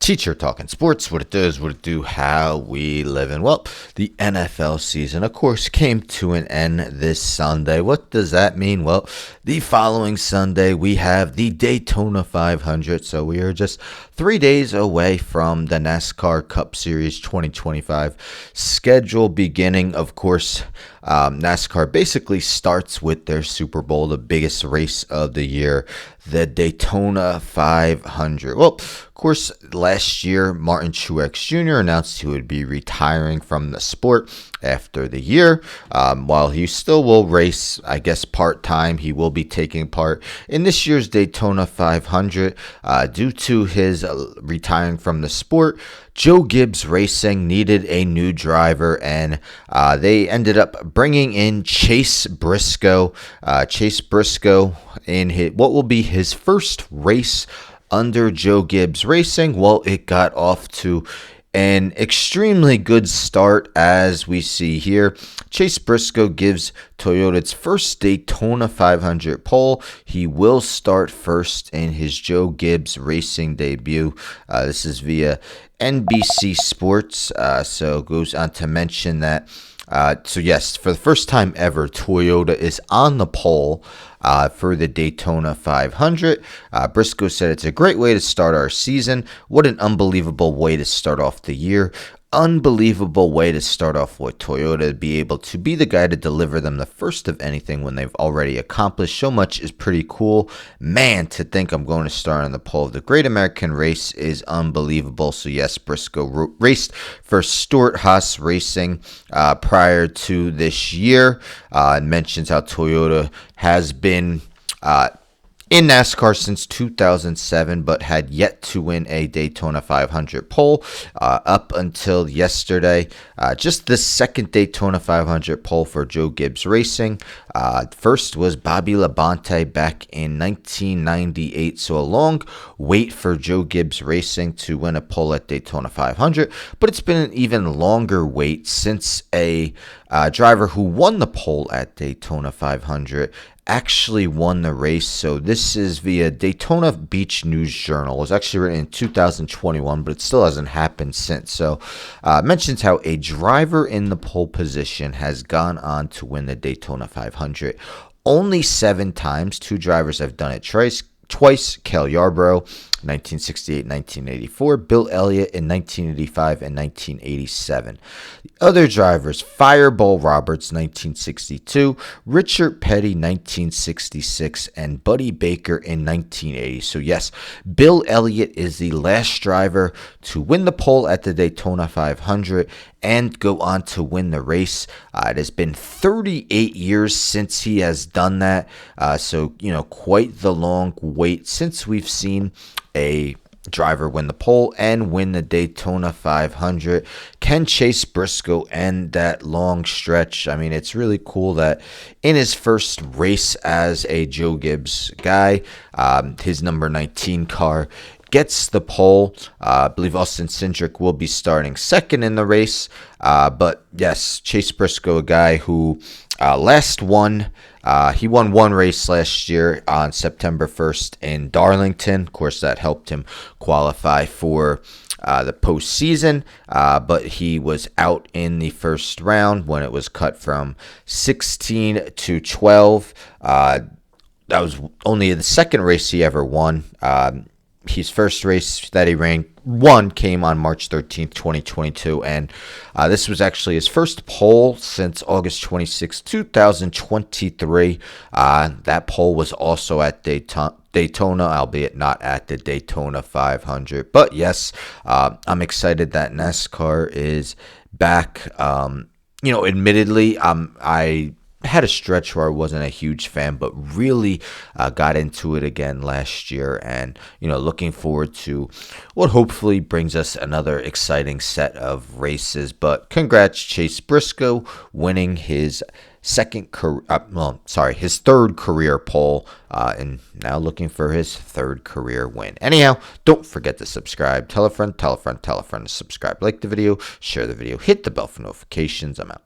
Teacher talking sports, what it does, what it do, how we live in. Well, the NFL season, of course, came to an end this Sunday. What does that mean? Well, the following Sunday, we have the Daytona 500. So we are just 3 days away from the NASCAR Cup Series 2025 schedule beginning. Of course, NASCAR basically starts with their Super Bowl, the biggest race of the year, the Daytona 500. Well, of course, last year, Martin Truex Jr. announced he would be retiring from the sport after the year. While he still will race, I guess, part-time, he will be taking part in this year's Daytona 500 due to his retiring from the sport. Joe Gibbs Racing needed a new driver, and they ended up bringing in Chase Briscoe. Chase Briscoe in what will be his first race under Joe Gibbs Racing. Well, it got off to an extremely good start, as we see here. Chase Briscoe gives Toyota its first Daytona 500 pole. He will start first in his Joe Gibbs Racing debut. This is via NBC Sports, so goes on to mention that. So yes, for the first time ever, Toyota is on the pole for the Daytona 500. Briscoe said, "It's a great way to start our season. What an unbelievable way to start off the year. Unbelievable way to start off with Toyota, to be able to be the guy to deliver them the first of anything when they've already accomplished so much is pretty cool. Man, to think I'm going to start on the pole of the Great American Race is unbelievable." So yes, Briscoe raced for Stewart-Haas Racing prior to this year, and mentions how Toyota has been in NASCAR since 2007, but had yet to win a Daytona 500 pole up until yesterday. Just the second Daytona 500 pole for Joe Gibbs Racing. First was Bobby Labonte back in 1998, so a long wait for Joe Gibbs Racing to win a pole at Daytona 500, but it's been an even longer wait since a driver who won the pole at Daytona 500 actually won the race. So this is via Daytona Beach News Journal. It was actually written in 2021, but it still hasn't happened since. So mentions how a driver in the pole position has gone on to win the Daytona 500 only 7 times. 2 drivers have done it twice. Cale Yarborough, 1968, 1984. Bill Elliott in 1985 and 1987. The other drivers, Fireball Roberts, 1962. Richard Petty, 1966. And Buddy Baker in 1980. So yes, Bill Elliott is the last driver to win the pole at the Daytona 500 and go on to win the race. It has been 38 years since he has done that. So, quite the long wait since we've seen a driver win the pole and win the Daytona 500. Can Chase Briscoe end that long stretch? I mean, it's really cool that in his first race as a Joe Gibbs guy, his number 19 car gets the pole. I believe Austin Cindric will be starting second in the race. But yes, Chase Briscoe, a guy who last won. He won one race last year on September 1st in Darlington. Of course, that helped him qualify for the postseason, but he was out in the first round when it was cut from 16 to 12. That was only the second race he ever won. His first race that he won came on March 13th, 2022, and this was actually his first pole since August 26, 2023. That pole was also at Daytona, albeit not at the Daytona 500. But yes, I'm excited that NASCAR is back. Admittedly, I had a stretch where I wasn't a huge fan, but really got into it again last year, and looking forward to what hopefully brings us another exciting set of races. But congrats, Chase Briscoe, winning his third career pole, and now looking for his third career win. Anyhow, don't forget to subscribe. Tell a friend to subscribe. Like the video, share the video, hit the bell for notifications. I'm out.